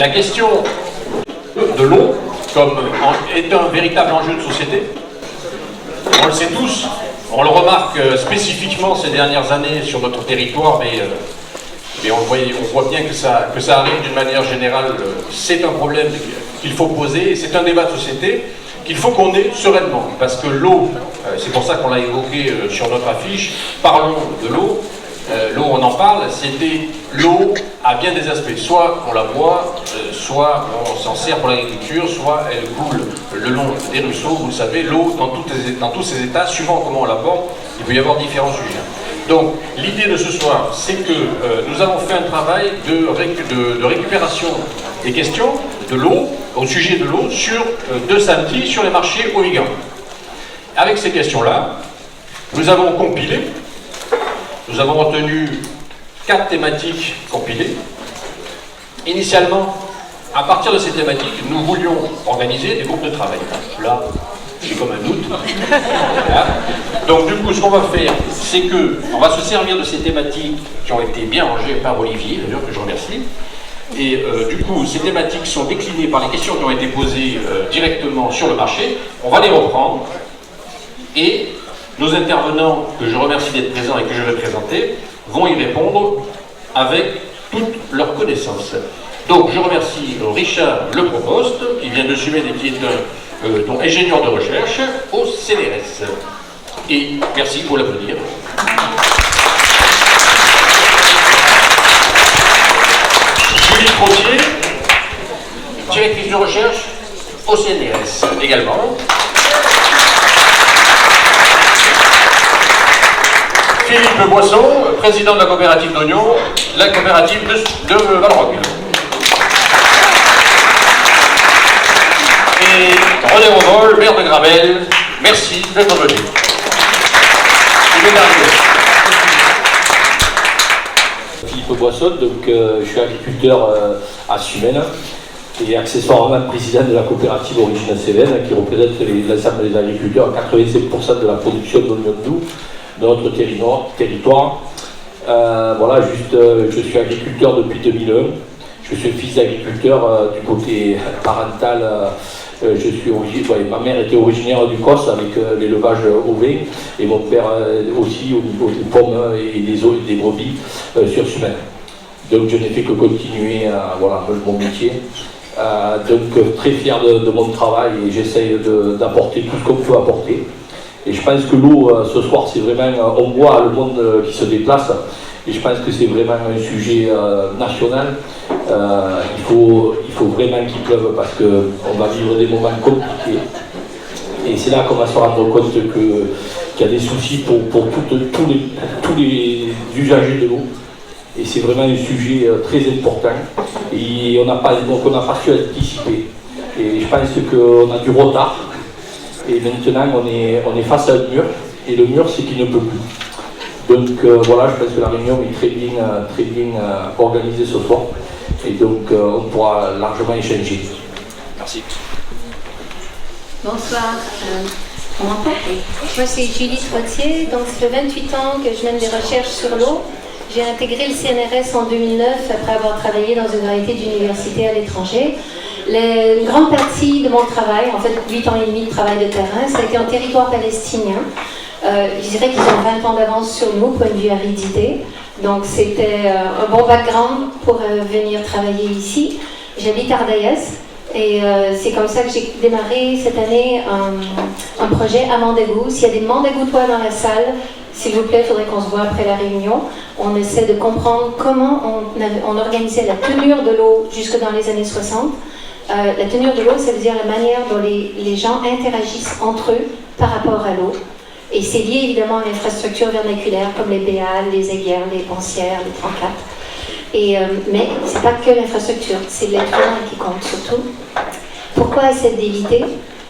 La question de l'eau est un véritable enjeu de société. On le sait tous, on le remarque spécifiquement ces dernières années sur notre territoire, mais on voit bien que ça arrive d'une manière générale. C'est un problème qu'il faut poser, et c'est un débat de société qu'il faut qu'on ait sereinement, parce que l'eau, c'est pour ça qu'on l'a évoqué sur notre affiche, parlons de l'eau. L'eau, on en parle, l'eau a bien des aspects. Soit on la boit, soit on s'en sert pour l'agriculture, soit elle coule le long des ruisseaux. Vous le savez, l'eau, dans tous ses états, suivant comment on l'aborde, il peut y avoir différents sujets. Donc, l'idée de ce soir, c'est que nous avons fait un travail de récupération des questions de l'eau, au sujet de l'eau, de samedi, sur les marchés au Vigan. Avec ces questions-là, nous avons compilé. Nous avons retenu 4 thématiques compilées. Initialement, à partir de ces thématiques, nous voulions organiser des groupes de travail. Là, j'ai comme un doute. Voilà. Donc du coup, ce qu'on va faire, c'est qu'on va se servir de ces thématiques qui ont été bien rangées par Olivier, d'ailleurs, que je remercie. Et du coup, ces thématiques sont déclinées par les questions qui ont été posées directement sur le marché. On va les reprendre. Et nos intervenants, que je remercie d'être présents et que je vais présenter, vont y répondre avec toutes leurs connaissances. Donc je remercie Richard Le Provost, qui vient de Sumède et qui est un ingénieur de recherche au CNRS. Et merci pour l'applaudir. Julie Trottier, directrice de recherche au CNRS également. Philippe Boisson, président de la coopérative d'Oignon, la coopérative de Valroc. Et René Revol, maire de Gravel, merci d'être venu. Philippe Boisson, donc je suis agriculteur à Sumène et accessoirement président de la coopérative Origine Cévennes qui représente l'ensemble des agriculteurs à 85% de la production d'oignons doux de notre territoire. Voilà, je suis agriculteur depuis 2001. Je suis fils d'agriculteur du côté parental. Ma mère était originaire du Cos avec l'élevage au vin et mon père aussi au niveau des pommes et des brebis sur Sumène. Donc je n'ai fait que continuer mon métier. Donc très fier de mon travail et j'essaye d'apporter tout ce qu'on peut apporter. Et je pense que l'eau, ce soir, c'est vraiment, on voit le monde qui se déplace, et je pense que c'est vraiment un sujet national. Il faut vraiment qu'il pleuve parce qu'on va vivre des moments compliqués. Et c'est là qu'on va se rendre compte qu'il y a des soucis pour tous les usagers de l'eau. Et c'est vraiment un sujet très important. Et on n'a pas su anticiper. Et je pense qu'on a du retard. Et maintenant, on est face à un mur, et le mur, c'est qu'il ne peut plus. Donc voilà, je pense que la réunion est très bien organisée ce soir, et donc on pourra largement échanger. Merci. Bonsoir. On m'entend ? Moi, c'est Julie Trottier, donc ça fait 28 ans que je mène des recherches sur l'eau. J'ai intégré le CNRS en 2009 après avoir travaillé dans une variété d'universités à l'étranger. Une grande partie de mon travail, en fait 8 ans et demi de travail de terrain, ça a été en territoire palestinien. Je dirais qu'ils ont 20 ans d'avance sur nous, point de vue aridité. Donc c'était un bon background pour venir travailler ici. J'habite Ardaïès et c'est comme ça que j'ai démarré cette année un projet à Mandagou. S'il y a des Mandagoutois dans la salle, s'il vous plaît, il faudrait qu'on se voit après la réunion. On essaie de comprendre comment on organisait la tenure de l'eau jusque dans les années 60. La tenure de l'eau, ça veut dire la manière dont les gens interagissent entre eux par rapport à l'eau. Et c'est lié évidemment à l'infrastructure vernaculaire comme les béales, les aiguières, les pensières, les 34. Mais ce n'est pas que l'infrastructure, c'est l'être humain qui compte surtout. Pourquoi cette d'éviter ?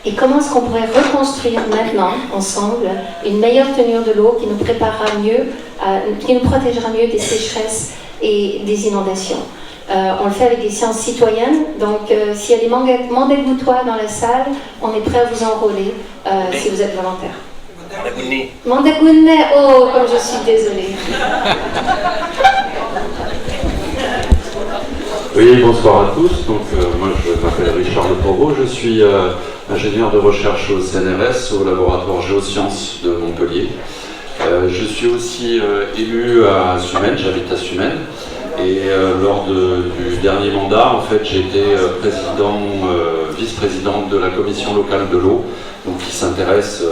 Et comment est-ce qu'on pourrait reconstruire maintenant, ensemble, une meilleure tenure de l'eau qui nous préparera mieux, qui nous protégera mieux des sécheresses et des inondations ? On le fait avec des sciences citoyennes, donc s'il y a des Mandagoutois dans la salle, on est prêt à vous enrôler si vous êtes volontaire. Mandagounais, oh, comme je suis désolée. Oui, bonsoir à tous. Donc, moi, je m'appelle Richard Le Porreau. Je suis ingénieur de recherche au CNRS, au laboratoire Géosciences de Montpellier. Je suis aussi élu à Sumène, j'habite à Sumène. Et lors du dernier mandat, en fait, j'étais vice-président de la commission locale de l'eau, donc qui s'intéresse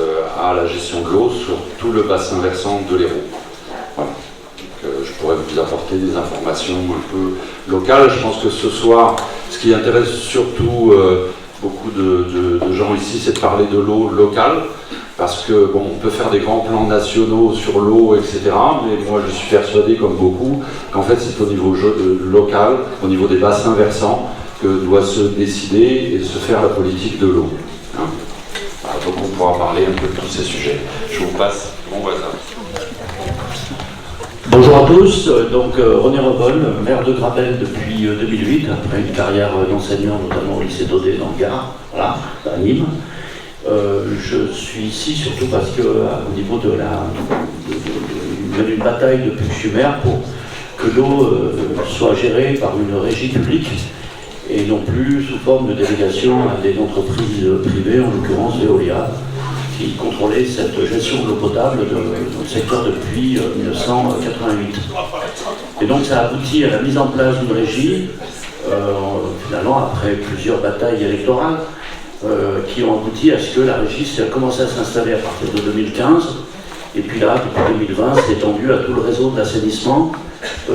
à la gestion de l'eau sur tout le bassin versant de l'Hérault. Voilà. Je pourrais vous apporter des informations un peu locales. Je pense que ce soir, ce qui intéresse surtout beaucoup de gens ici, c'est de parler de l'eau locale, parce que bon, on peut faire des grands plans nationaux sur l'eau, etc. Mais moi, je suis persuadé, comme beaucoup, qu'en fait, c'est au niveau local, au niveau des bassins versants, que doit se décider et se faire la politique de l'eau. Hein, voilà, donc on pourra parler un peu de tous ces sujets. Je vous passe mon voisin. Bonjour à tous, donc René Revol, maire de Grabel depuis 2008, après une carrière d'enseignant notamment au lycée d'Audet dans le Gard, voilà, à Nîmes. Je suis ici surtout parce que au niveau de d'une bataille depuis que je suis maire pour que l'eau soit gérée par une régie publique et non plus sous forme de délégation à des entreprises privées, en l'occurrence Veolia, qui contrôlait cette gestion de l'eau potable dans le secteur depuis 1988. Et donc ça a abouti à la mise en place d'une régie, finalement après plusieurs batailles électorales, qui ont abouti à ce que la régie a commencé à s'installer à partir de 2015, et puis là, depuis 2020, c'est étendu à tout le réseau d'assainissement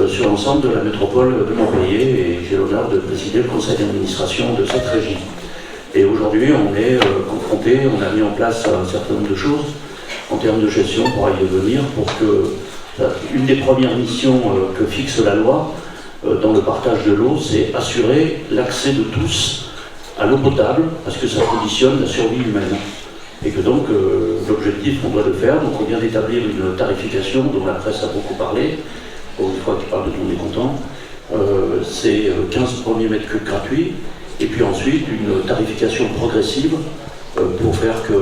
sur l'ensemble de la métropole de Montpellier, et j'ai l'honneur de présider le conseil d'administration de cette régie. Et aujourd'hui, on est confronté, on a mis en place un certain nombre de choses en termes de gestion pour y devenir, pour que une des premières missions que fixe la loi dans le partage de l'eau, c'est assurer l'accès de tous à l'eau potable, parce que ça conditionne la survie humaine. Et que donc, l'objectif qu'on doit le faire, donc on vient d'établir une tarification dont la presse a beaucoup parlé, pour une fois qu'il parle de tout le monde est content, c'est 15 premiers mètres cubes gratuits, et puis ensuite une tarification progressive pour faire que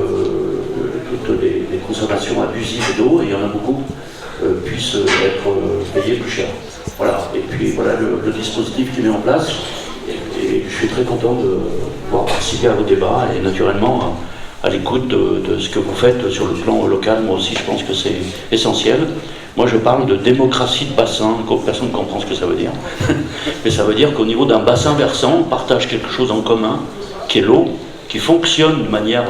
toutes les consommations abusives d'eau, et il y en a beaucoup, puissent être payées plus cher. Voilà, et puis voilà le dispositif qui met en place, et je suis très content de pouvoir participer à vos débats, et naturellement à l'écoute de ce que vous faites sur le plan local. Moi aussi je pense que c'est essentiel. Moi je parle de démocratie de bassin, personne ne comprend ce que ça veut dire, mais ça veut dire qu'au niveau d'un bassin versant, on partage quelque chose en commun, qui est l'eau, qui fonctionne de manière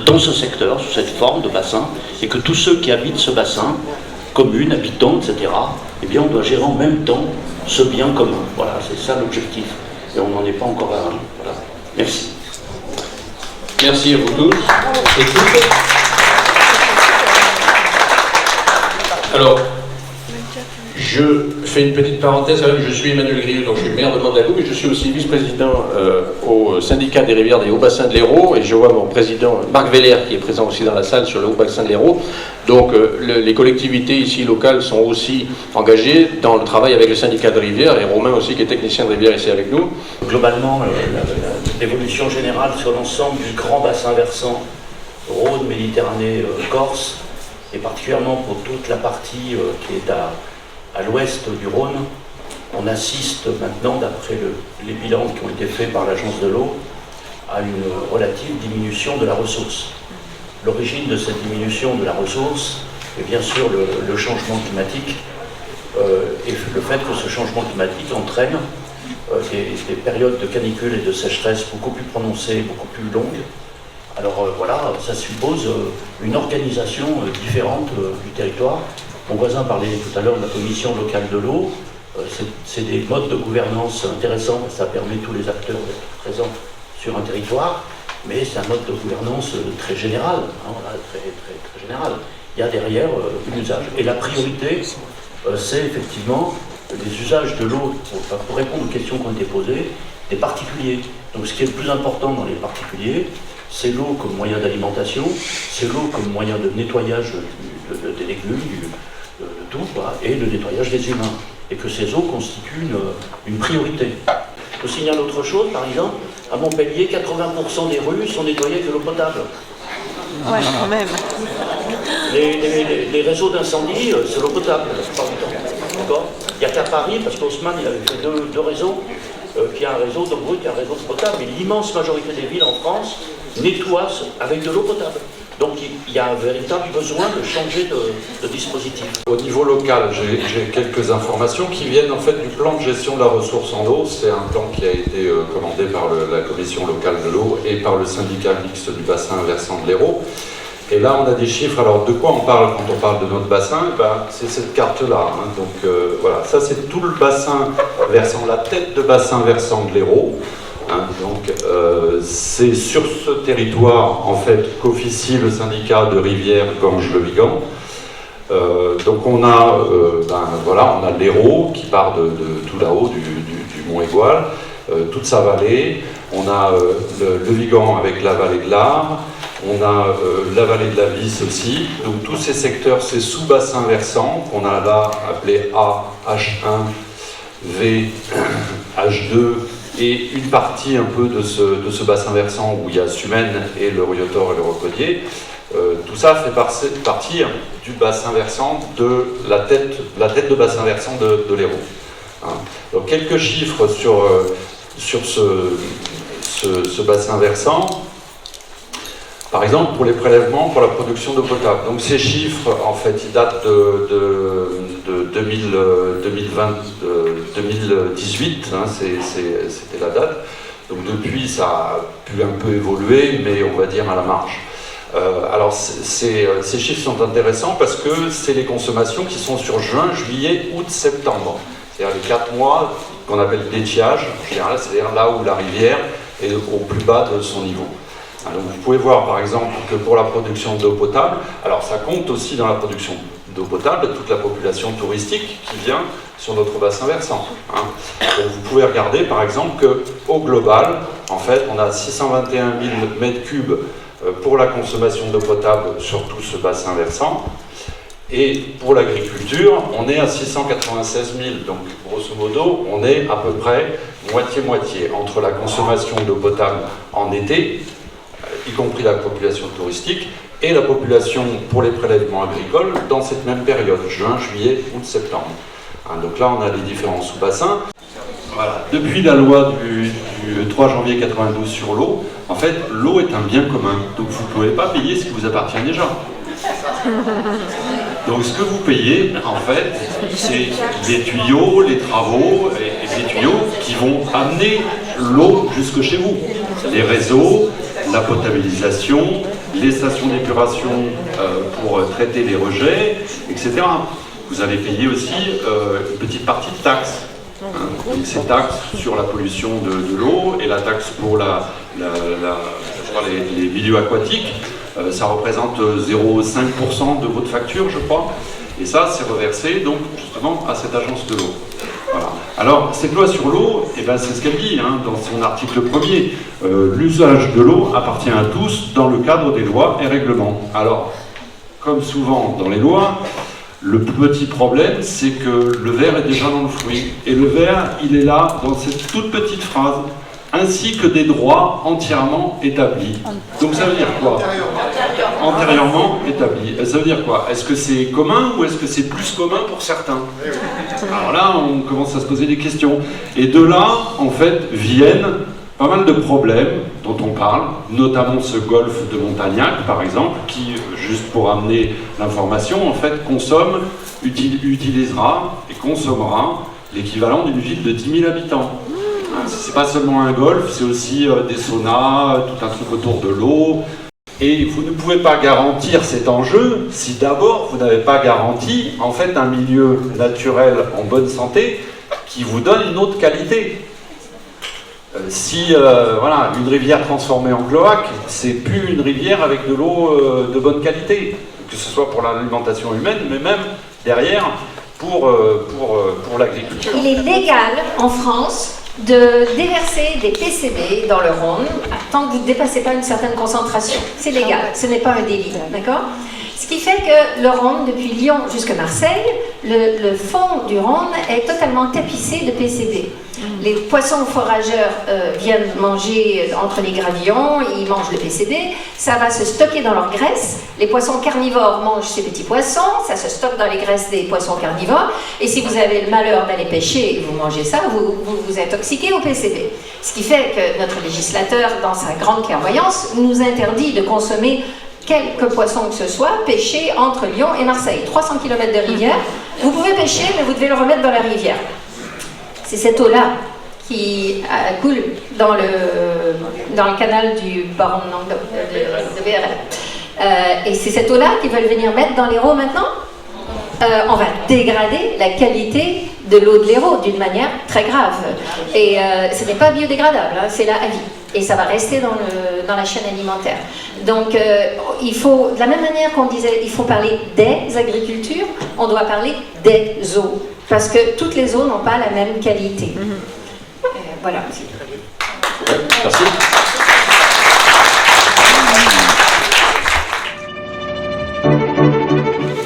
dans ce secteur, sous cette forme de bassin, et que tous ceux qui habitent ce bassin, communes, habitants, etc., eh bien on doit gérer en même temps ce bien commun. Voilà, c'est ça l'objectif. Et on n'en est pas encore là. Voilà. Merci. Merci à vous tous et toutes. Alors, je fais une petite parenthèse. Je suis Emmanuel Grieux, donc je suis maire de Mandalou, mais je suis aussi vice-président au syndicat des rivières des hauts bassins de l'Hérault, et je vois mon président Marc Veller qui est présent aussi dans la salle sur le haut bassin de l'Hérault. Donc les collectivités ici locales sont aussi engagées dans le travail avec le syndicat de rivières, et Romain aussi qui est technicien de rivière ici avec nous. Globalement, l'évolution générale sur l'ensemble du grand bassin versant Rhône, Méditerranée, Corse, et particulièrement pour toute la partie qui est à l'ouest du Rhône, on assiste maintenant, d'après les bilans qui ont été faits par l'Agence de l'eau, à une relative diminution de la ressource. L'origine de cette diminution de la ressource est bien sûr le changement climatique, et le fait que ce changement climatique entraîne des périodes de canicule et de sécheresse beaucoup plus prononcées, beaucoup plus longues. Alors voilà, ça suppose une organisation différente du territoire. Mon voisin parlait tout à l'heure de la commission locale de l'eau. C'est des modes de gouvernance intéressants, ça permet tous les acteurs d'être présents sur un territoire, mais c'est un mode de gouvernance très général, hein, voilà, très général. Il y a derrière l'usage. Et la priorité, c'est effectivement les usages de l'eau, pour répondre aux questions qui ont été posées, des particuliers. Donc ce qui est le plus important dans les particuliers, c'est l'eau comme moyen d'alimentation, c'est l'eau comme moyen de nettoyage des légumes, de tout, quoi, et de nettoyage des humains. Et que ces eaux constituent une priorité. Je vous signale autre chose, par exemple, à Montpellier, 80% des rues sont nettoyées avec de l'eau potable. Ouais, quand même. Les réseaux d'incendie, c'est l'eau potable, la plupart du temps. d'accord? Il n'y a qu'à Paris, parce qu'Haussmann il avait fait deux réseaux, qui a un réseau d'eau brute et un réseau potable, mais l'immense majorité des villes en France nettoient avec de l'eau potable. Donc il y a un véritable besoin de changer de dispositif. Au niveau local, j'ai quelques informations qui viennent en fait du plan de gestion de la ressource en eau. C'est un plan qui a été commandé par la commission locale de l'eau et par le syndicat mixte du bassin versant de l'Hérault. Et là, on a des chiffres. Alors, de quoi on parle quand on parle de notre bassin? C'est cette carte-là. Hein. Donc, voilà, ça, c'est tout le bassin versant, la tête de bassin versant de l'Hérault. Hein. Donc, c'est sur ce territoire, en fait, qu'officie le syndicat de Rivière-Ganges-le-Vigan. Donc, on a, voilà, on a l'Hérault qui part de tout là-haut, du Mont Égual, toute sa vallée. On a le Vigan avec la vallée de l'Ar. On a la vallée de la Visse aussi. Donc tous ces secteurs, ces sous-bassins versants qu'on a là appelés A, H1, V, H2 et une partie un peu de ce bassin versant où il y a Sumène et le Riotor et le Rocodier. Tout ça fait partie du bassin versant de la tête de bassin versant de l'Hérault. Hein. Donc quelques chiffres sur ce bassin versant. Par exemple, pour les prélèvements, pour la production d'eau potable. Donc ces chiffres, en fait, ils datent de 2018, hein, c'était la date. Donc depuis, ça a pu un peu évoluer, mais on va dire à la marge. Alors ces chiffres sont intéressants parce que c'est les consommations qui sont sur juin, juillet, août, septembre. C'est-à-dire les 4 mois qu'on appelle d'étiage, en général, c'est-à-dire là où la rivière est au plus bas de son niveau. Donc vous pouvez voir par exemple que pour la production d'eau potable, alors ça compte aussi dans la production d'eau potable toute la population touristique qui vient sur notre bassin versant. Hein. Donc vous pouvez regarder par exemple qu'au global, en fait, on a 621 000 mètres cubes pour la consommation d'eau potable sur tout ce bassin versant. Et pour l'agriculture, on est à 696 000. Donc grosso modo, on est à peu près moitié-moitié entre la consommation d'eau potable en été, y compris la population touristique, et la population pour les prélèvements agricoles dans cette même période, juin, juillet, août, septembre. Hein, donc là, on a les différents sous-bassins. Voilà. Depuis la loi du 3 janvier 92 sur l'eau, en fait, l'eau est un bien commun. Donc vous ne pouvez pas payer ce qui vous appartient déjà. Donc ce que vous payez, en fait, c'est les tuyaux, les travaux et les tuyaux qui vont amener l'eau jusque chez vous. Les réseaux, la potabilisation, les stations d'épuration pour traiter les rejets, etc. Vous allez payer aussi une petite partie de taxes. Hein. Donc ces taxes sur la pollution de l'eau et la taxe pour les milieux aquatiques, ça représente 0,5% de votre facture, je crois. Et ça, c'est reversé donc justement à cette agence de l'eau. Voilà. Alors, cette loi sur l'eau, eh ben, c'est ce qu'elle dit hein, dans son article 1er. L'usage de l'eau appartient à tous dans le cadre des lois et règlements. Alors, comme souvent dans les lois, le petit problème, c'est que le ver est déjà dans le fruit. Et le ver, il est là dans cette toute petite phrase, ainsi que des droits entièrement établis. Donc ça veut dire quoi? Antérieurement établis. Ça veut dire quoi? Est-ce que c'est commun ou est-ce que c'est plus commun pour certains? Alors là, on commence à se poser des questions. Et de là, en fait, viennent pas mal de problèmes dont on parle, notamment ce golfe de Montagnac, par exemple, qui, juste pour amener l'information, en fait, utilisera et consommera l'équivalent d'une ville de 10 000 habitants. C'est pas seulement un golfe, c'est aussi des saunas, tout un truc autour de l'eau. Et vous ne pouvez pas garantir cet enjeu si d'abord vous n'avez pas garanti en fait un milieu naturel en bonne santé qui vous donne une autre qualité. Si voilà, une rivière transformée en cloaque, c'est plus une rivière avec de l'eau de bonne qualité, que ce soit pour l'alimentation humaine, mais même derrière pour l'agriculture. Il est légal en France de déverser des PCB dans le Rhône tant que vous ne dépassez pas une certaine concentration. C'est légal, ce n'est pas un délit, d'accord? Ce qui fait que le Rhône, depuis Lyon jusqu'à Marseille, le fond du Rhône est totalement tapissé de PCB. Les poissons forageurs viennent manger entre les gravillons, ils mangent le PCB, ça va se stocker dans leur graisse. Les poissons carnivores mangent ces petits poissons, ça se stocke dans les graisses des poissons carnivores, et si vous avez le malheur d'aller pêcher et vous mangez ça, vous intoxiquez au PCB. Ce qui fait que notre législateur, dans sa grande clairvoyance, nous interdit de consommer quelques poissons que ce soit, pêcher entre Lyon et Marseille. 300 km de rivière, vous pouvez pêcher, mais vous devez le remettre dans la rivière. C'est cette eau-là qui coule dans le canal du baron de VRL. Et c'est cette eau-là qu'ils veulent venir mettre dans l'Hérault maintenant. On va dégrader la qualité de l'eau de l'Hérault d'une manière très grave. Et ce n'est pas biodégradable, hein, c'est là à vie. Et ça va rester dans la chaîne alimentaire. Donc il faut, de la même manière qu'on disait, il faut parler des agricultures, on doit parler des eaux. Parce que toutes les eaux n'ont pas la même qualité. Voilà. Merci.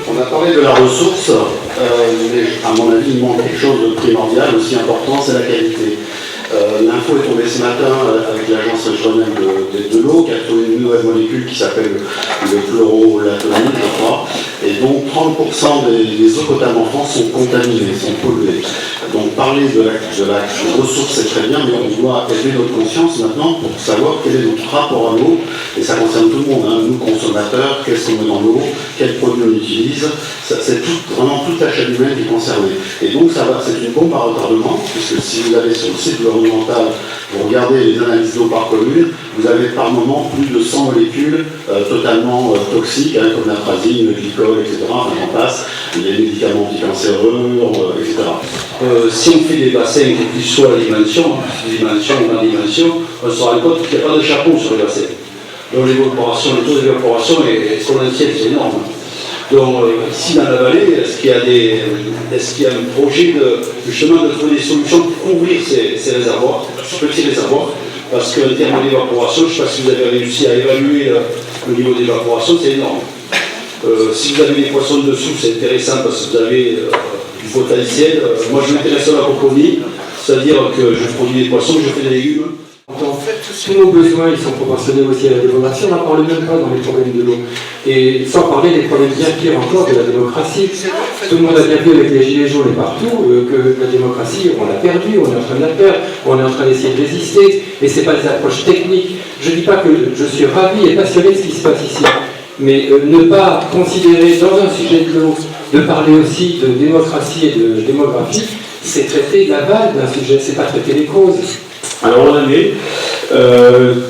On a parlé de la ressource, mais à mon avis, il manque quelque chose de primordial, aussi important, c'est la qualité. L'info est tombée ce matin avec l'agence régionale de l'eau qui a trouvé une nouvelle molécule qui s'appelle le chlorolatonine, je crois. Et donc 30% des eaux potables en France sont contaminées, sont polluées. Donc parler de la ressource c'est très bien, mais on doit élever notre conscience maintenant pour savoir quel est notre rapport à l'eau. Et ça concerne tout le monde, hein. Nous consommateurs, qu'est-ce qu'on met dans l'eau, quels produits on utilise. C'est vraiment toute la chaîne humaine qui est concernée. Et donc c'est une bombe à retardement, puisque si vous allez sur le site gouvernemental, vous regardez les analyses d'eau par commune, vous avez par moment plus de 100 molécules totalement toxiques, hein, comme l'atrazine, le glycol, etc. J'en passe, les médicaments anticancéreux, etc. Si on fait des bassins, quelle que soit la dimension, ou la dimension, on se rend compte qu'il n'y a pas de chapeau sur les bassins. Donc l'évaporation, le taux d'évaporation est exponentiel, c'est énorme. Donc ici dans la vallée, est-ce qu'il y a un projet justement de trouver des solutions pour couvrir ces réservoirs, ces petits réservoirs? Parce qu'en termes d'évaporation, je ne sais pas si vous avez réussi à évaluer le niveau d'évaporation, c'est énorme. Si vous avez des poissons dessous, c'est intéressant parce que vous avez du potentiel. Moi, je m'intéresse à la coconie, c'est-à-dire que je produis des poissons, je fais des légumes. En fait, tous nos besoins ils sont proportionnés aussi à la démocratie, on n'en parle même pas dans les problèmes de l'eau. Et sans parler des problèmes bien pires encore de la démocratie. Tout le monde a bien vu avec les gilets jaunes et partout que la démocratie, on l'a perdue, on est en train de la perdre, on est en train d'essayer de résister, et ce n'est pas des approches techniques. Je ne dis pas que je suis ravi et passionné de ce qui se passe ici, mais ne pas considérer dans un sujet de l'eau, de parler aussi de démocratie et de démographie, c'est traiter l'aval d'un sujet, c'est pas traiter les causes. Alors on en est.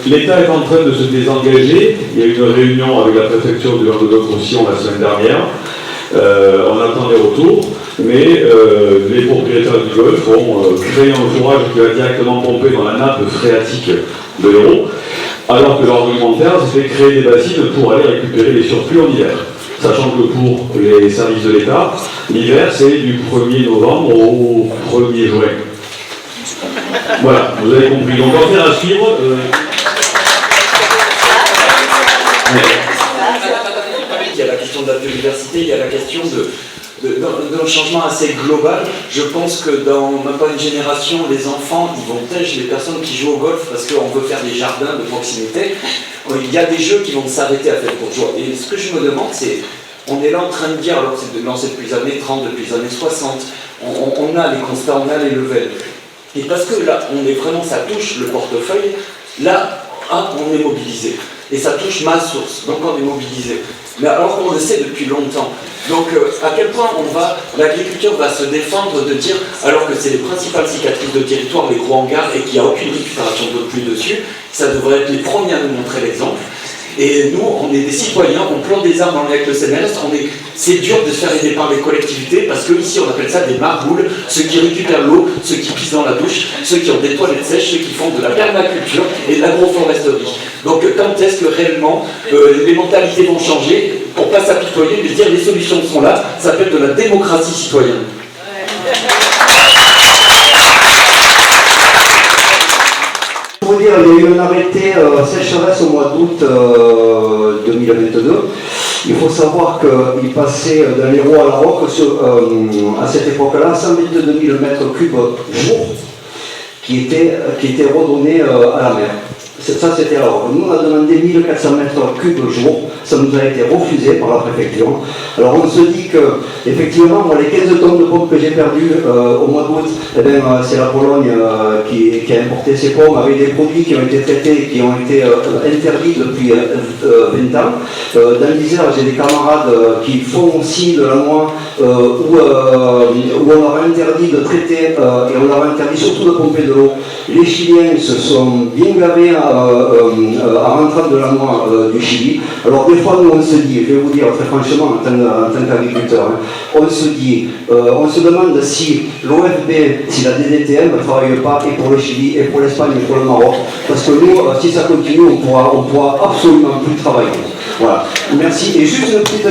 L'État est en train de se désengager. Il y a eu une réunion avec la préfecture du Languedoc-Roussillon la semaine dernière. On attend des retours, mais les propriétaires du golfe vont créer un forage qui va directement pomper dans la nappe phréatique de l'Hérault, alors que leur réglementaire, c'est créer des bassines pour aller récupérer les surplus en hiver. Sachant que pour les services de l'État, l'hiver c'est du 1er novembre au 1er juin. Voilà, vous avez compris. Donc, on va faire à suivre. Il y a la question de la biodiversité, il y a la question d'un changement assez global. Je pense que dans même pas une génération, les enfants ils vont têcher les personnes qui jouent au golf parce qu'on veut faire des jardins de proximité. Il y a des jeux qui vont s'arrêter à faire pour jouer. Et ce que je me demande, c'est, on est là en train de dire, alors que c'est lancé depuis les années 30, depuis les années 60, on a les constats, on a les levels. Et parce que là, on est vraiment, ça touche le portefeuille, là, on est mobilisé. Et ça touche ma source, donc on est mobilisé. Mais alors qu'on le sait depuis longtemps. Donc à quel point l'agriculture va se défendre de dire, alors que c'est les principales cicatrices de territoire, les gros hangars, et qu'il n'y a aucune récupération de pluie dessus, ça devrait être les premiers à nous montrer l'exemple. Et nous, on est des citoyens, on plante des arbres en lien avec le CNRS, c'est dur de se faire aider par les collectivités, parce qu'ici on appelle ça des marboules, ceux qui récupèrent l'eau, ceux qui pissent dans la douche, ceux qui ont des toilettes sèches, ceux qui font de la permaculture et de l'agroforesterie. Donc quand est-ce que réellement les mentalités vont changer, pour pas s'apitoyer, mais dire les solutions sont là, ça s'appelle de la démocratie citoyenne. Pour vous dire, il y a eu un arrêté sécheresse au mois d'août 2022 Il faut savoir qu'il passait d'un l'Hérault à la Roque à cette époque-là 122 000 mètres cubes jour qui étaient redonnés à la mer. Ça, c'était la Roque. Nous, on a demandé 1400 mètres cubes jour. Ça nous a été refusé par la préfecture. Alors, on se dit que, effectivement, moi, les 15 tonnes de pommes que j'ai perdues au mois d'août, c'est la Pologne qui a importé ces pommes avec des produits qui ont été traités, qui ont été interdits depuis 20 ans. Dans l'Isère, j'ai des camarades qui font aussi de la noix où on leur a interdit de traiter et on leur a interdit surtout de pomper de l'eau. Les Chiliens se sont bien gavés à rentrant de la noix du Chili. Alors des fois nous on se dit, je vais vous dire très franchement en tant qu'agriculteur, on se demande si l'OFB, si la DDTM ne travaille pas et pour le Chili, et pour l'Espagne, et pour le Maroc, parce que nous, si ça continue, on pourra absolument plus travailler. Voilà, merci. Et juste une petite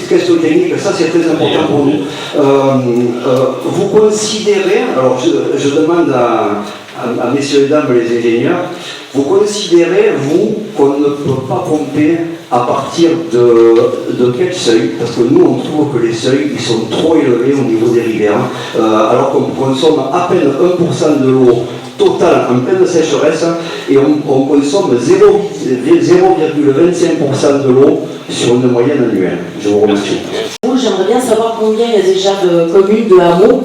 question technique, ça c'est très important pour nous. Vous considérez, alors je demande à messieurs et dames les ingénieurs, vous considérez, vous, qu'on ne peut pas pomper à partir de quel seuil? Parce que nous, on trouve que les seuils, ils sont trop élevés au niveau des rivières, alors qu'on consomme à peine 1% de l'eau totale en pleine sécheresse, et on consomme 0,25% de l'eau sur une moyenne annuelle. Je vous remercie. J'aimerais bien savoir combien il y a déjà de communes, de hameaux,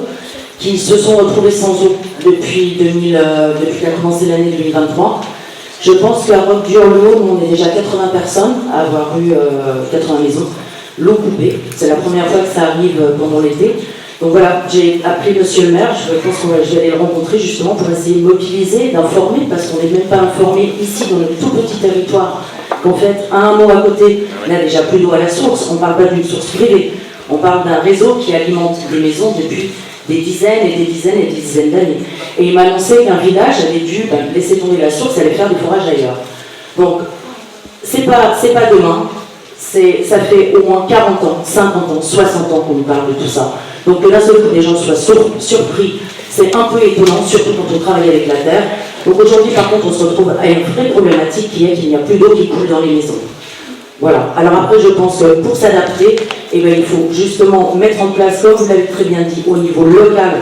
qui se sont retrouvés sans eau depuis qu'a commencé l'année 2023. Je pense qu'à Roque-du-Hurleau, on est déjà 80 personnes à avoir eu 80 maisons, l'eau coupée. C'est la première fois que ça arrive pendant l'été. Donc voilà, j'ai appelé monsieur le maire, je pense que je vais aller le rencontrer justement pour essayer de mobiliser, d'informer, parce qu'on n'est même pas informé ici dans notre tout petit territoire, qu'en fait, à un mot à côté, on a déjà plus d'eau à la source. On ne parle pas d'une source privée, on parle d'un réseau qui alimente des maisons depuis des dizaines et des dizaines et des dizaines d'années. Et il m'a annoncé qu'un village avait dû laisser tomber la source et aller faire des forages ailleurs. Donc, c'est pas demain, ça fait au moins 40 ans, 50 ans, 60 ans qu'on nous parle de tout ça. Donc que d'un seul coup, les gens soient surpris, c'est un peu étonnant, surtout quand on travaille avec la terre. Donc aujourd'hui, par contre, on se retrouve à une vraie problématique qui est qu'il n'y a plus d'eau qui coule dans les maisons. Voilà. Alors après, je pense que pour s'adapter, il faut justement mettre en place, comme vous l'avez très bien dit, au niveau local,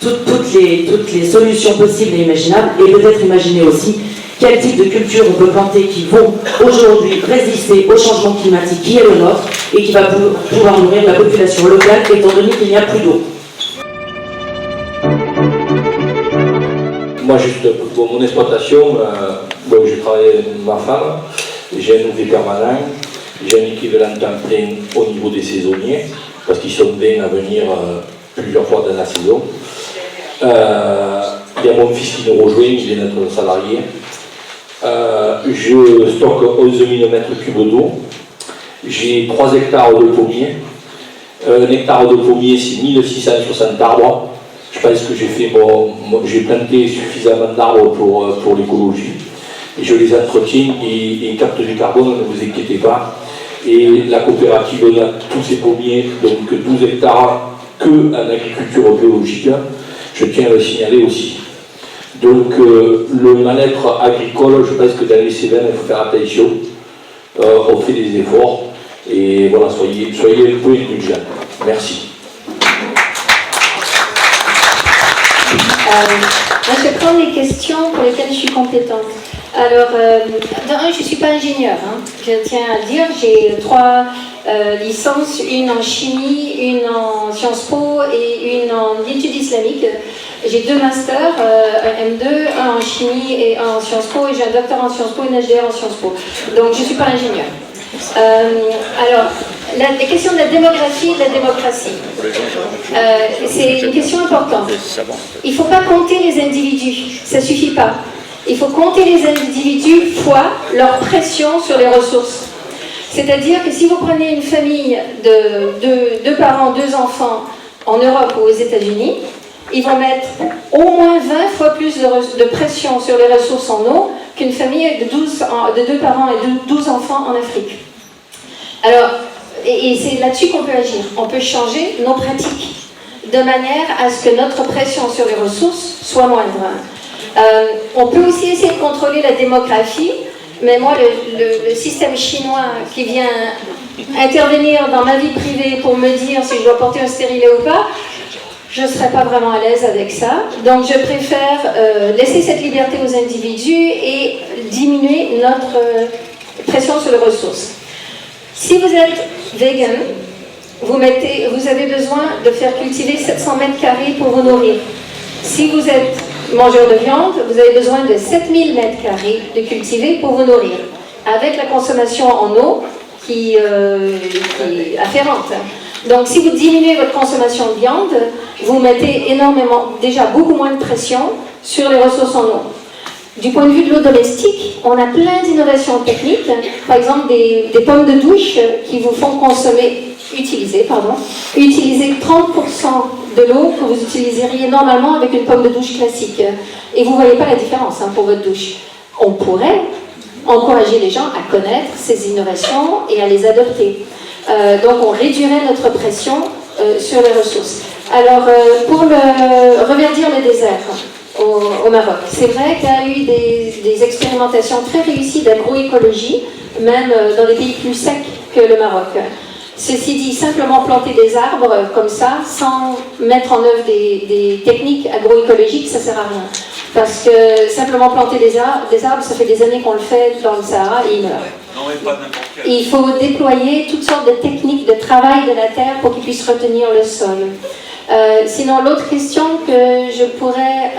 toutes les solutions possibles et imaginables, et peut-être imaginer aussi quel type de culture on peut planter qui vont aujourd'hui résister au changement climatique qui est le nôtre et qui va pouvoir nourrir la population locale, étant donné qu'il n'y a plus d'eau. Moi, juste pour mon exploitation, j'ai travaillé avec ma femme, j'ai un ouvrier permanent, j'ai un équivalent temps plein au niveau des saisonniers, parce qu'ils sont 20 à venir plusieurs fois dans la saison. Il y a mon fils qui nous rejoint, il vient d'être salarié. Je stocke 11 000 mètres cubes d'eau. J'ai 3 hectares de pommiers. Un hectare de pommier, c'est 1660 arbres. Je pense que j'ai planté suffisamment d'arbres pour l'écologie. Et je les entretiens et captent du carbone, ne vous inquiétez pas. Et la coopérative a tous ces pommiers, donc 12 hectares que en agriculture biologique. Je tiens à le signaler aussi. Donc le mal-être agricole, je pense que dans les Cévennes, il faut faire attention. On fait des efforts et voilà, soyez un peu indulgents. Merci. Je vais prendre les questions pour lesquelles je suis compétente. Alors, je ne suis pas ingénieure, je tiens à le dire. J'ai 3 licences, une en chimie, une en Sciences Po et une en études islamiques. J'ai 2 masters, un M2, un en chimie et un en Sciences Po, et j'ai un doctorat en Sciences Po et une HDR en Sciences Po. Donc je ne suis pas ingénieure. Alors, la question de la démographie et de la démocratie, c'est une question importante. Il ne faut pas compter les individus, ça ne suffit pas. Il faut compter les individus fois leur pression sur les ressources. C'est-à-dire que si vous prenez une famille de 2 parents, 2 enfants en Europe ou aux États-Unis, ils vont mettre au moins 20 fois plus de pression sur les ressources en eau qu'une famille de 2 parents et 12 enfants en Afrique. Alors, et c'est là-dessus qu'on peut agir. On peut changer nos pratiques de manière à ce que notre pression sur les ressources soit moindre. On peut aussi essayer de contrôler la démographie Mais moi, le système chinois qui vient intervenir dans ma vie privée pour me dire si je dois porter un stérilet ou pas, je ne serais pas vraiment à l'aise avec ça. Donc je préfère laisser cette liberté aux individus et diminuer notre pression sur les ressources. Si vous êtes vegan, vous avez besoin de faire cultiver 700 mètres carrés pour vous nourrir. Si vous êtes mangeur de viande, vous avez besoin de 7000 mètres carrés de cultiver pour vous nourrir, avec la consommation en eau qui est afférente. Donc si vous diminuez votre consommation de viande, vous mettez déjà beaucoup moins de pression sur les ressources en eau. Du point de vue de l'eau domestique, on a plein d'innovations techniques, par exemple des pommes de douche qui vous font utiliser 30% de l'eau que vous utiliseriez normalement avec une pomme de douche classique. Et vous ne voyez pas la différence pour votre douche. On pourrait encourager les gens à connaître ces innovations et à les adopter. Donc on réduirait notre pression sur les ressources. Alors pour reverdir le désert au Maroc, c'est vrai qu'il y a eu des expérimentations très réussies d'agroécologie, même dans des pays plus secs que le Maroc. Ceci dit, simplement planter des arbres comme ça, sans mettre en œuvre des techniques agroécologiques, ça ne sert à rien. Parce que simplement planter des arbres, ça fait des années qu'on le fait dans le Sahara et ils meurent. Il faut déployer toutes sortes de techniques de travail de la terre pour qu'ils puissent retenir le sol. Sinon, l'autre question que je pourrais...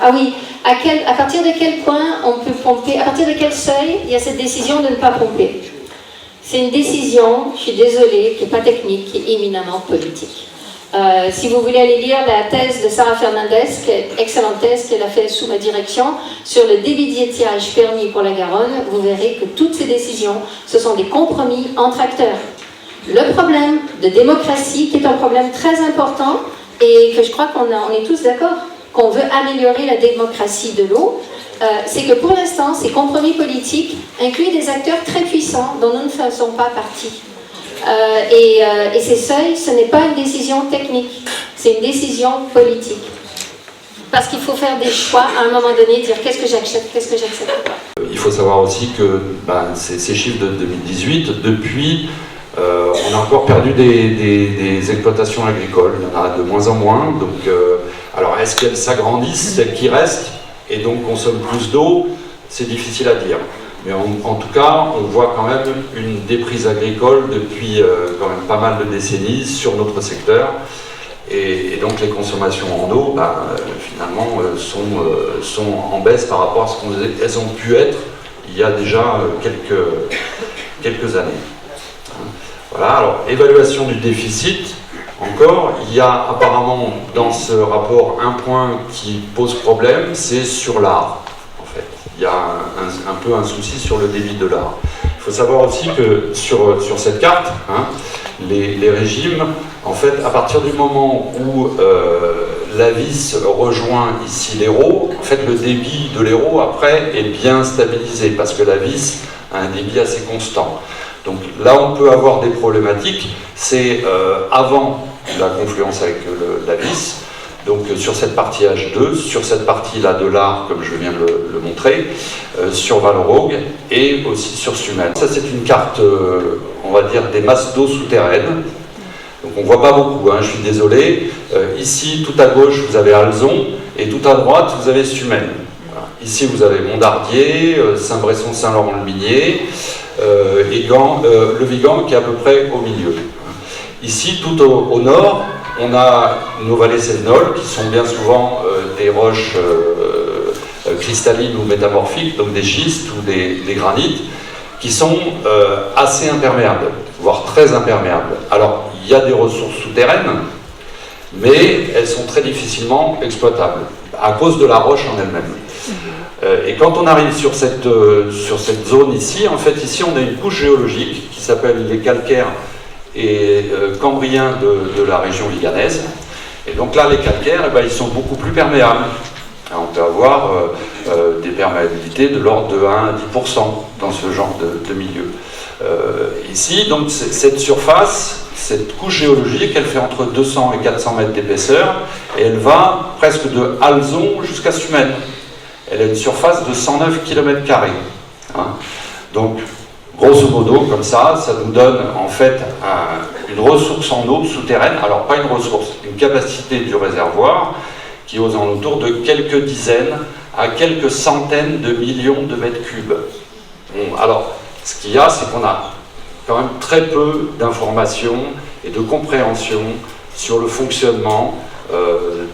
ah oui, à partir de quel point on peut pomper, à partir de quel seuil il y a cette décision de ne pas pomper? C'est une décision, je suis désolée, qui n'est pas technique, qui est éminemment politique. Si vous voulez aller lire la thèse de Sarah Fernandez, qui est une excellente thèse qu'elle a faite sous ma direction, sur le débit d'étiage permis pour la Garonne, vous verrez que toutes ces décisions, ce sont des compromis entre acteurs. Le problème de démocratie, qui est un problème très important, et que je crois qu'on est tous d'accord, qu'on veut améliorer la démocratie de l'eau, c'est que pour l'instant, ces compromis politiques incluent des acteurs très puissants dont nous ne faisons pas partie. Et ces seuils, ce n'est pas une décision technique, c'est une décision politique. Parce qu'il faut faire des choix à un moment donné, dire qu'est-ce que j'accepte, qu'est-ce que j'accepte pas. Il faut savoir aussi que ces chiffres de 2018, depuis, on a encore perdu des exploitations agricoles, il y en a de moins en moins. Donc, alors est-ce qu'elles s'agrandissent, celles qui restent, et donc consomment plus d'eau? C'est difficile à dire. Mais en tout cas, on voit quand même une déprise agricole depuis quand même pas mal de décennies sur notre secteur. Et donc les consommations en eau, finalement, sont en baisse par rapport à ce qu'elles ont pu être il y a déjà quelques années. Voilà, alors évaluation du déficit. Encore, il y a apparemment dans ce rapport un point qui pose problème, c'est sur l'art. Il y a un peu un souci sur le débit de l'art. Il faut savoir aussi que sur cette carte, les régimes, en fait, à partir du moment où l'AVIS rejoint ici l'Hérault, en fait, le débit de l'Hérault, après, est bien stabilisé, parce que l'AVIS a un débit assez constant. Donc là, on peut avoir des problématiques, c'est avant la confluence avec l'AVIS. Donc sur cette partie H2, sur cette partie-là de l'Ar, comme je viens de le montrer, sur Valorogue et aussi sur Sumène. Ça c'est une carte, on va dire, des masses d'eau souterraines. Donc on ne voit pas beaucoup, je suis désolé. Ici, tout à gauche, vous avez Alzon, et tout à droite, vous avez Sumène. Voilà. Ici, vous avez Montardier, Saint-Bresson, Saint-Laurent-le-Minier, et le Vigan qui est à peu près au milieu. Ici, tout au nord, on a nos vallées sévenoles qui sont bien souvent des roches cristallines ou métamorphiques, donc des schistes ou des granites, qui sont assez imperméables, voire très imperméables. Alors, il y a des ressources souterraines, mais elles sont très difficilement exploitables, à cause de la roche en elle-même. Et quand on arrive sur cette zone ici, en fait, ici, on a une couche géologique qui s'appelle les calcaires et cambriens de la région liganaise. Et donc là, les calcaires, ils sont beaucoup plus perméables. On peut avoir des perméabilités de l'ordre de 1 à 10% dans ce genre de milieu. Ici, donc, cette surface, cette couche géologique, elle fait entre 200 et 400 mètres d'épaisseur, et elle va presque de Alzon jusqu'à Sumène. Elle a une surface de 109 km². Hein. Donc, grosso modo, comme ça nous donne en fait une ressource en eau souterraine, alors pas une ressource, une capacité du réservoir qui est aux alentours de quelques dizaines à quelques centaines de millions de mètres cubes. Bon, alors, ce qu'il y a, c'est qu'on a quand même très peu d'informations et de compréhension sur le fonctionnement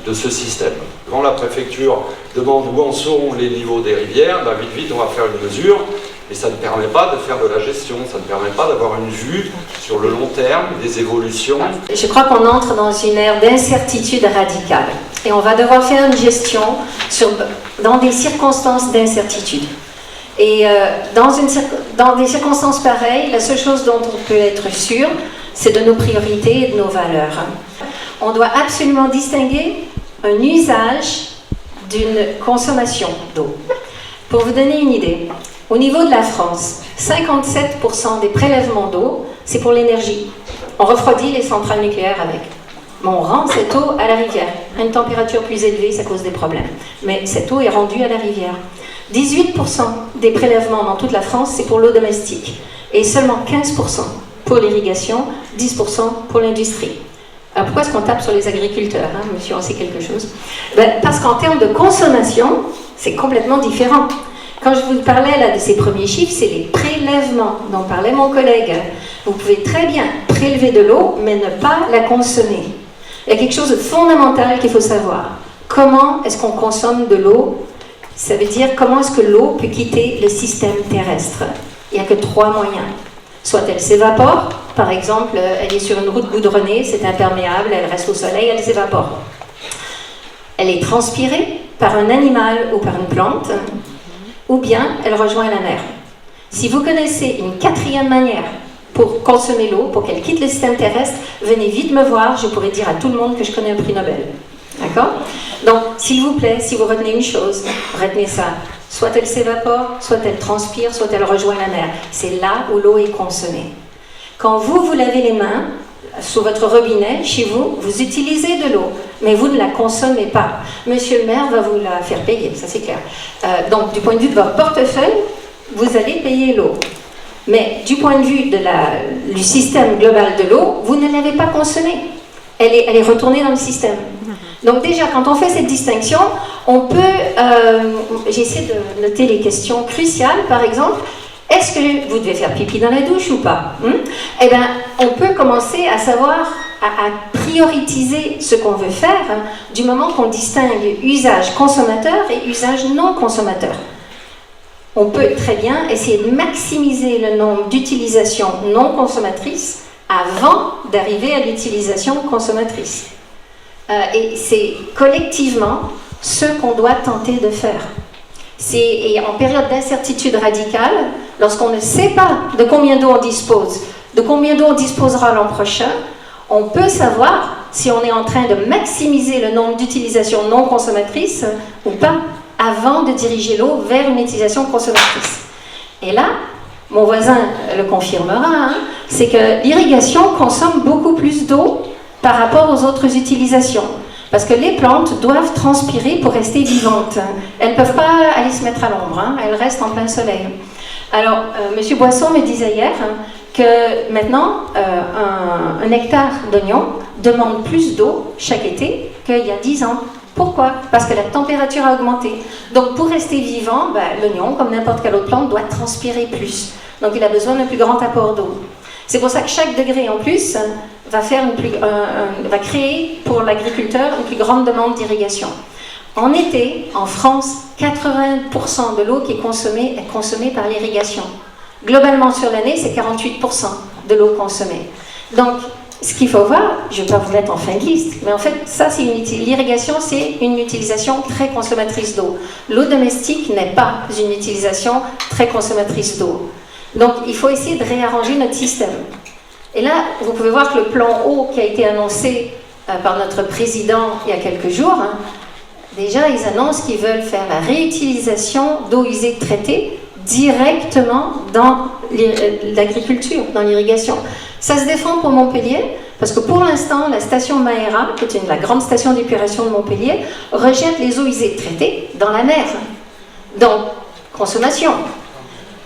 de ce système. Quand la préfecture demande où en sont les niveaux des rivières, ben vite on va faire une mesure, mais ça ne permet pas de faire de la gestion, ça ne permet pas d'avoir une vue sur le long terme des évolutions. Je crois qu'on entre dans une ère d'incertitude radicale et on va devoir faire une gestion dans des circonstances d'incertitude. Et dans des circonstances pareilles, la seule chose dont on peut être sûr, c'est de nos priorités et de nos valeurs. On doit absolument distinguer un usage d'une consommation d'eau. Pour vous donner une idée, au niveau de la France, 57% des prélèvements d'eau, c'est pour l'énergie. On refroidit les centrales nucléaires avec. Mais on rend cette eau à la rivière. À une température plus élevée, ça cause des problèmes. Mais cette eau est rendue à la rivière. 18% des prélèvements dans toute la France, c'est pour l'eau domestique. Et seulement 15% pour l'irrigation, 10% pour l'industrie. Alors pourquoi est-ce qu'on tape sur les agriculteurs, hein, monsieur, on sait quelque chose? Parce qu'en termes de consommation, c'est complètement différent. Quand je vous parlais là de ces premiers chiffres, c'est les prélèvements dont parlait mon collègue. Vous pouvez très bien prélever de l'eau, mais ne pas la consommer. Il y a quelque chose de fondamental qu'il faut savoir. Comment est-ce qu'on consomme de l'eau? Ça veut dire comment est-ce que l'eau peut quitter le système terrestre. Il n'y a que 3 moyens. Soit elle s'évapore, par exemple, elle est sur une route goudronnée, c'est imperméable, elle reste au soleil, elle s'évapore. Elle est transpirée par un animal ou par une plante, ou bien elle rejoint la mer. Si vous connaissez une 4e manière pour consommer l'eau, pour qu'elle quitte le système terrestre, venez vite me voir, je pourrais dire à tout le monde que je connais un prix Nobel. D'accord? Donc, s'il vous plaît, si vous retenez une chose, retenez ça. Soit elle s'évapore, soit elle transpire, soit elle rejoint la mer. C'est là où l'eau est consommée. Quand vous lavez les mains, sous votre robinet, chez vous, vous utilisez de l'eau, mais vous ne la consommez pas. Monsieur le maire va vous la faire payer, ça c'est clair. Donc, du point de vue de votre portefeuille, vous allez payer l'eau. Mais du point de vue du système global de l'eau, vous ne l'avez pas consommée. Elle est retournée dans le système. Donc déjà, quand on fait cette distinction, on peut, j'essaie de noter les questions cruciales, par exemple, est-ce que vous devez faire pipi dans la douche ou pas? Eh bien, on peut commencer à savoir, à prioriser ce qu'on veut faire, du moment qu'on distingue usage consommateur et usage non consommateur. On peut très bien essayer de maximiser le nombre d'utilisations non consommatrices avant d'arriver à l'utilisation consommatrice. Et c'est collectivement ce qu'on doit tenter de faire. Et en période d'incertitude radicale, lorsqu'on ne sait pas de combien d'eau on dispose, de combien d'eau on disposera l'an prochain, on peut savoir si on est en train de maximiser le nombre d'utilisations non consommatrices ou pas, avant de diriger l'eau vers une utilisation consommatrice. Et là, mon voisin le confirmera, c'est que l'irrigation consomme beaucoup plus d'eau par rapport aux autres utilisations. Parce que les plantes doivent transpirer pour rester vivantes. Elles ne peuvent pas aller se mettre à l'ombre, elles restent en plein soleil. Alors, M. Boisson me disait hier que maintenant, un hectare d'oignon demande plus d'eau chaque été qu'il y a 10 ans. Pourquoi? Parce que la température a augmenté. Donc, pour rester vivant, l'oignon, comme n'importe quelle autre plante, doit transpirer plus. Donc, il a besoin d'un plus grand apport d'eau. C'est pour ça que chaque degré en plus va créer pour l'agriculteur une plus grande demande d'irrigation. En été, en France, 80% de l'eau qui est consommée par l'irrigation. Globalement sur l'année, c'est 48% de l'eau consommée. Donc, ce qu'il faut voir, je ne vais pas vous mettre en fin de liste, mais en fait, l'irrigation, c'est une utilisation très consommatrice d'eau. L'eau domestique n'est pas une utilisation très consommatrice d'eau. Donc, il faut essayer de réarranger notre système. Et là, vous pouvez voir que le plan eau qui a été annoncé par notre président il y a quelques jours, déjà, ils annoncent qu'ils veulent faire la réutilisation d'eau usée traitée directement dans l'agriculture, dans l'irrigation. Ça se défend pour Montpellier, parce que pour l'instant, la station Maera, qui est la grande station d'épuration de Montpellier, rejette les eaux usées traitées dans la mer. Donc, consommation.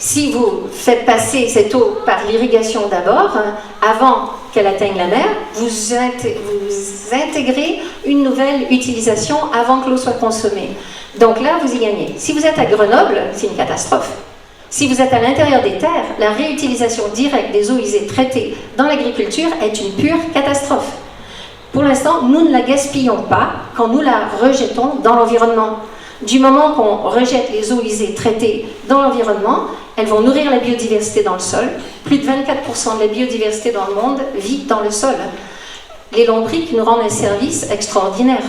Si vous faites passer cette eau par l'irrigation d'abord, avant qu'elle atteigne la mer, vous intégrez une nouvelle utilisation avant que l'eau soit consommée. Donc là, vous y gagnez. Si vous êtes à Grenoble, c'est une catastrophe. Si vous êtes à l'intérieur des terres, la réutilisation directe des eaux usées traitées dans l'agriculture est une pure catastrophe. Pour l'instant, nous ne la gaspillons pas quand nous la rejetons dans l'environnement. Du moment qu'on rejette les eaux usées traitées dans l'environnement, elles vont nourrir la biodiversité dans le sol. Plus de 24% de la biodiversité dans le monde vit dans le sol. Les lombrics nous rendent un service extraordinaire.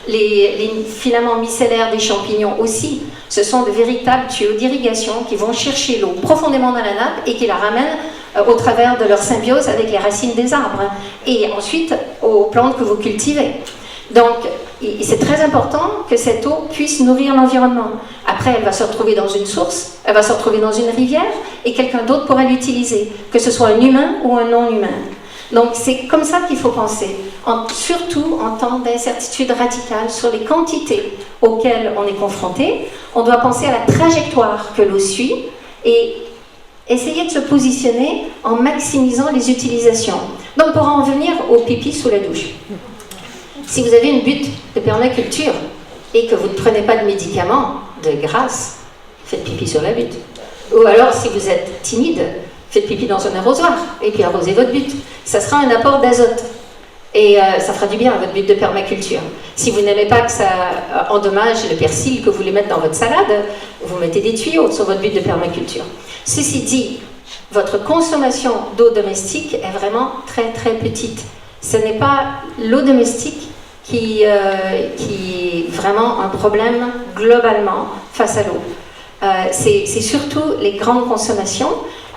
Les filaments micellaires des champignons aussi. Ce sont de véritables tuyaux d'irrigation qui vont chercher l'eau profondément dans la nappe et qui la ramènent au travers de leur symbiose avec les racines des arbres et ensuite aux plantes que vous cultivez. Donc, c'est très important que cette eau puisse nourrir l'environnement. Après, elle va se retrouver dans une source, elle va se retrouver dans une rivière et quelqu'un d'autre pourra l'utiliser, que ce soit un humain ou un non-humain. Donc, c'est comme ça qu'il faut penser, surtout en temps d'incertitude radicale sur les quantités auxquelles on est confronté. On doit penser à la trajectoire que l'eau suit et essayer de se positionner en maximisant les utilisations. Donc, pour en venir au pipi sous la douche. Si vous avez une butte de permaculture et que vous ne prenez pas de médicaments, de grâce, faites pipi sur la butte. Ou alors, si vous êtes timide, faites pipi dans un arrosoir et puis arrosez votre butte. Ça sera un apport d'azote et ça fera du bien à votre butte de permaculture. Si vous n'aimez pas que ça endommage le persil que vous voulez mettre dans votre salade, vous mettez des tuyaux sur votre butte de permaculture. Ceci dit, votre consommation d'eau domestique est vraiment très très petite. Ce n'est pas l'eau domestique qui est vraiment un problème globalement face à l'eau. C'est surtout les grandes consommations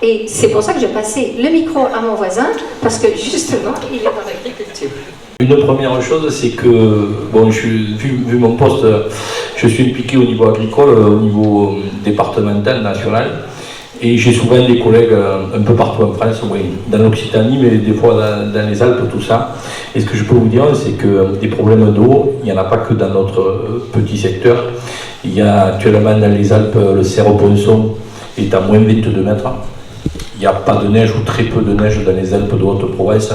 et c'est pour ça que j'ai passé le micro à mon voisin parce que justement il est dans l'agriculture. Une première chose, c'est que, bon, vu mon poste, je suis impliqué au niveau agricole, au niveau départemental, national. Et j'ai souvent des collègues un peu partout en France, oui, dans l'Occitanie, mais des fois dans les Alpes, tout ça. Et ce que je peux vous dire, c'est que des problèmes d'eau, il n'y en a pas que dans notre petit secteur. Il y a actuellement dans les Alpes, le Cerro-Ponçon est à moins 22 mètres. Il n'y a pas de neige ou très peu de neige dans les Alpes de Haute-Provence.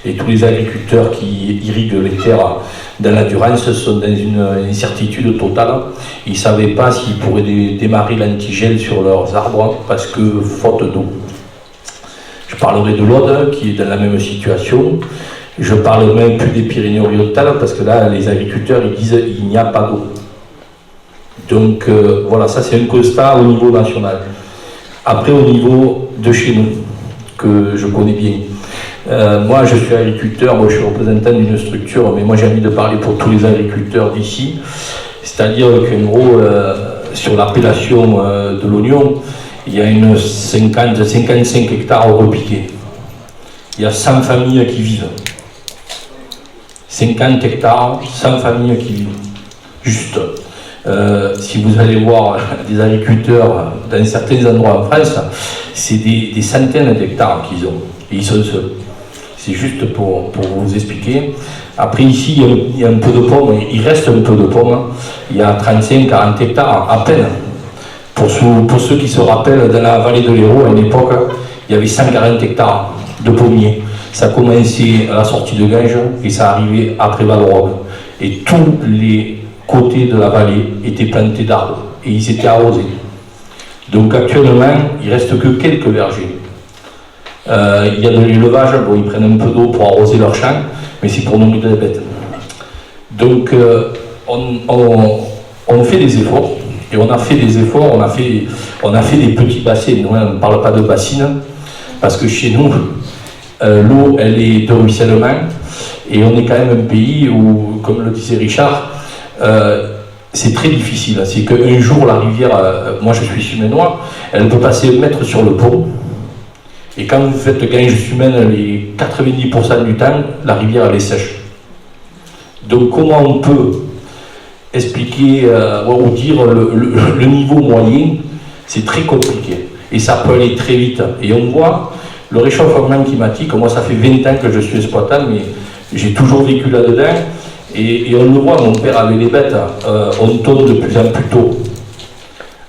Et tous les agriculteurs qui irriguent les terres dans la Durance sont dans une incertitude totale. Ils ne savaient pas s'ils pourraient démarrer l'antigel sur leurs arbres parce que faute d'eau. Je parlerai de l'Aude qui est dans la même situation. Je parle même plus des Pyrénées-Orientales parce que là, les agriculteurs ils disent qu'il n'y a pas d'eau. Donc voilà, ça c'est un constat au niveau national. Après, au niveau de chez nous, que je connais bien. Moi, je suis agriculteur, moi, je suis représentant d'une structure, mais moi, j'ai envie de parler pour tous les agriculteurs d'ici. C'est-à-dire qu'en gros, sur l'appellation de l'oignon, il y a 55 hectares repiqués. Il y a 100 familles qui vivent. 50 hectares, 100 familles qui vivent. Juste. Si vous allez voir des agriculteurs dans certains endroits en France, c'est des centaines d'hectares qu'ils ont. Et ils sont seuls. C'est juste pour vous expliquer. Après ici, il y a un peu de pommes, il reste un peu de pommes. Il y a 35-40 hectares à peine. Pour ceux qui se rappellent, dans la vallée de l'Hérault, à une époque, il y avait 140 hectares de pommiers. Ça commençait à la sortie de Ganges et ça arrivait après Valorbe. Et tous les côtés de la vallée étaient plantés d'arbres et ils étaient arrosés. Donc actuellement, il ne reste que quelques vergers. Il y a de l'élevage, bon, ils prennent un peu d'eau pour arroser leurs champs, mais c'est pour nourrir les bêtes. Donc on fait des efforts, et on a fait des efforts, on a fait des petits bassins. Nous, on ne parle pas de bassines, parce que chez nous, l'eau, elle est de ruissellement, et on est quand même un pays où, comme le disait Richard, c'est très difficile. C'est qu'un jour, la rivière, moi je suis sumenois, elle peut passer 1 mètre sur le pont. Et quand vous faites Ganges-Sumène, les 90% du temps, la rivière elle est sèche. Donc comment on peut expliquer ou dire le niveau moyen, c'est très compliqué. Et ça peut aller très vite. Et on voit le réchauffement climatique, moi ça fait 20 ans que je suis exploitant, mais j'ai toujours vécu là-dedans. Et on le voit, mon père avait les bêtes, on tombe de plus en plus tôt.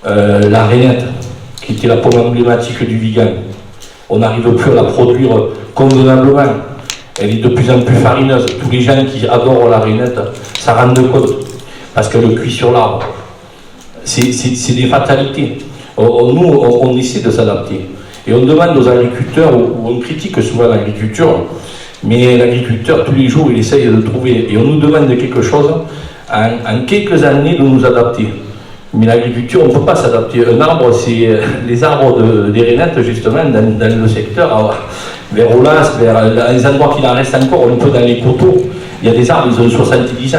La rainette, qui était la pomme emblématique du Vigan. On n'arrive plus à la produire convenablement. Elle est de plus en plus farineuse. Tous les gens qui adorent la rainette s'en rendent compte, parce qu'elle cuit sur l'arbre. C'est des fatalités. Nous, on essaie de s'adapter. Et on demande aux agriculteurs, ou on critique souvent l'agriculture, mais l'agriculteur, tous les jours, il essaye de trouver. Et on nous demande quelque chose, en quelques années, de nous adapter. Mais l'agriculture, on ne peut pas s'adapter. Un arbre, c'est les arbres des rainettes, justement, dans le secteur, vers Olas, vers les endroits qu'il en reste encore, un peu dans les coteaux. Il y a des arbres, ils ont 70 ans.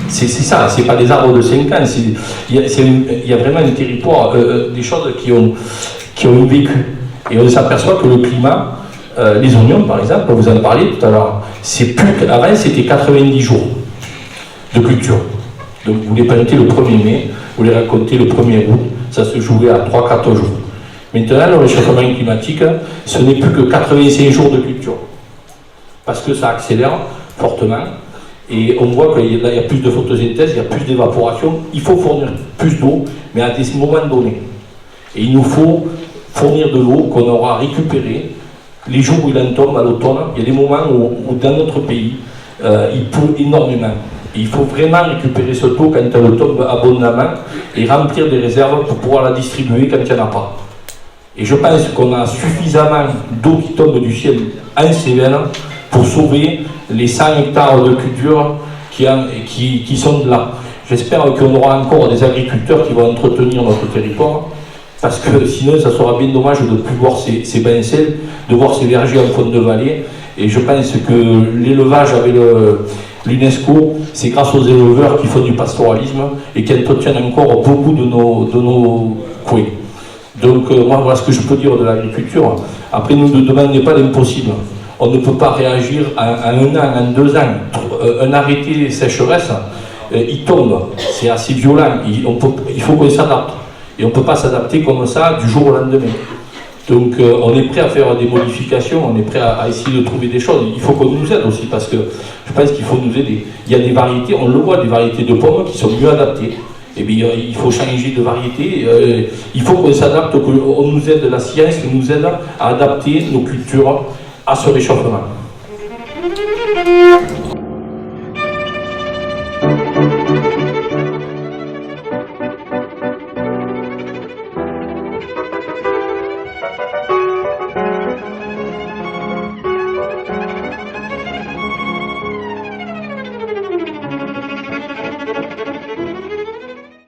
C'est ça, c'est pas des arbres de 5 ans. Il y a vraiment un territoire, des choses qui ont vécu. Et on s'aperçoit que le climat, les oignons par exemple, vous en parliez tout à l'heure, avant c'était 90 jours de culture. Donc vous les plantez le 1er mai, vous les récoltez le 1er août, ça se jouait à 3-4 jours. Maintenant, le réchauffement climatique, ce n'est plus que 85 jours de culture. Parce que ça accélère fortement. Et on voit qu'il y a plus de photosynthèse, il y a plus d'évaporation. Il faut fournir plus d'eau, mais à des moments donnés. Et il nous faut fournir de l'eau qu'on aura récupérée les jours où il en tombe à l'automne. Il y a des moments où dans notre pays, il pleut énormément. Et il faut vraiment récupérer ce eau quand elle tombe abondamment et remplir des réserves pour pouvoir la distribuer quand il n'y en a pas. Et je pense qu'on a suffisamment d'eau qui tombe du ciel en Cévennes pour sauver les 100 hectares de culture qui sont là. J'espère qu'on aura encore des agriculteurs qui vont entretenir notre territoire, parce que sinon ça sera bien dommage de ne plus voir ces bains-selles, de voir ces vergers en fond de vallée. Et je pense que l'élevage avec l'UNESCO, c'est grâce aux éleveurs qui font du pastoralisme et qui entretiennent encore beaucoup de nos coins. Donc moi voilà ce que je peux dire de l'agriculture. Après, nous ne demandons pas l'impossible. On ne peut pas réagir en 1 an, en 2 ans. Un arrêté sécheresse, il tombe. C'est assez violent. Il faut qu'on s'adapte. Et on ne peut pas s'adapter comme ça du jour au lendemain. Donc on est prêt à faire des modifications, on est prêt à essayer de trouver des choses. Il faut qu'on nous aide aussi, parce que je pense qu'il faut nous aider. Il y a des variétés, on le voit, des variétés de pommes qui sont mieux adaptées. Et bien il faut changer de variété. Il faut qu'on s'adapte, qu'on nous aide, la science nous aide à adapter nos cultures à ce réchauffement.